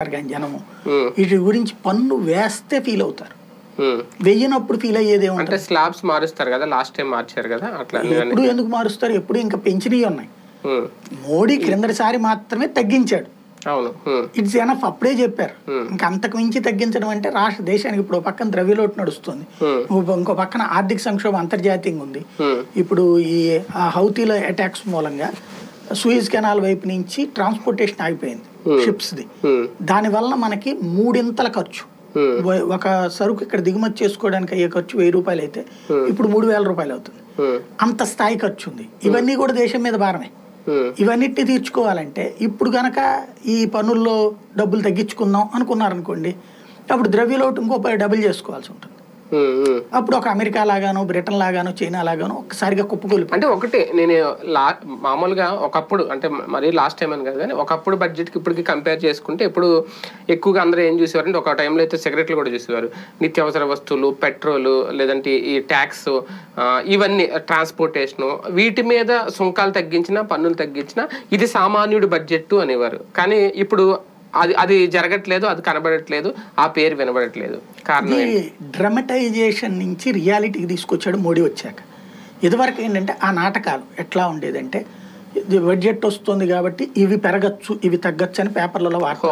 అంటారు కానీ జనము వీటి గురించి పన్ను వేస్తే ఫీల్ అవుతారు, వెయ్యినప్పుడు ఫీల్ అయ్యేది ఏమంటే స్లాబ్స్ మారుస్తారు కదా, లాస్ట్ టైం మార్చారు కదా, అట్లా ఎప్పుడు ఎందుకు మారుస్తారు, ఎప్పుడు ఇంకా పెంచినవి ఉన్నాయి. మోడీ క్రిందటిసారి మాత్రమే తగ్గించాడు, ఇట్స్ ఎనఫ్ అప్పుడే చెప్పారు. ఇంకా అంతకు మించి తగ్గించడం అంటే రాష్ట్ర దేశానికి ఇప్పుడు పక్కన ద్రవ్యలోటు నడుస్తుంది, ఇంకో పక్కన ఆర్థిక సంక్షోభం అంతర్జాతీయంగా ఉంది. ఇప్పుడు ఈ హౌతీల అటాక్స్ మూలంగా సూయిజ్ కెనాల్ వైపు నుంచి ట్రాన్స్పోర్టేషన్ ఆగిపోయింది షిప్స్ది. దానివల్ల మనకి 3 ఖర్చు. ఒక సరుకు ఇక్కడ దిగుమతి చేసుకోవడానికి అయ్యే ఖర్చు 1000 రూపాయలు అయితే ఇప్పుడు 3000 రూపాయలు అవుతుంది. అంత స్థాయి ఖర్చు ఉంది. ఇవన్నీ కూడా దేశం మీద భారమే. ఇవన్నిటిని తీర్చుకోవాలంటే ఇప్పుడు గనక ఈ పన్నుల్లో డబ్బులు తగ్గించుకుందాం అనుకున్నారనుకోండి, అప్పుడు ద్రవ్యలోటు ఇంకో డబుల్ చేసుకోవాల్సి ఉంటుంది. అప్పుడు ఒక అమెరికా లాగాను, బ్రిటన్ లాగాను, చైనా లాగాను ఒక్కసారిగా కుప్పకూలిపోయి. అంటే ఒకటి నేను మామూలుగా ఒకప్పుడు అంటే మరి లాస్ట్ టైం అని కాదు కానీ ఒకప్పుడు బడ్జెట్కి ఇప్పటికి కంపేర్ చేసుకుంటే ఇప్పుడు ఎక్కువగా అందరూ ఏం చూసేవారు అంటే ఒక టైంలో అయితే సిగరెట్లు కూడా చూసేవారు, నిత్యావసర వస్తువులు, పెట్రోలు, లేదంటే ఈ ట్యాక్స్, ఇవన్నీ ట్రాన్స్పోర్టేషను, వీటి మీద సుంకాలు తగ్గించినా పన్నులు తగ్గించినా ఇది సామాన్యుడి బడ్జెట్ అనేవారు. కానీ ఇప్పుడు అది జరగట్లేదు, అది కనబడట్లేదు, ఆ పేరు వినబడట్లేదు. కారణం డ్రమటైజేషన్ నుంచి రియాలిటీకి తీసుకొచ్చాడు మోడీ వచ్చాక. ఇదివరకు ఏంటంటే ఆ నాటకాలు ఎట్లా ఉండేదంటే బడ్జెట్ వస్తుంది కాబట్టి ఇవి పెరగచ్చు, ఇవి తగ్గచ్చు అని పేపర్లలో వార్త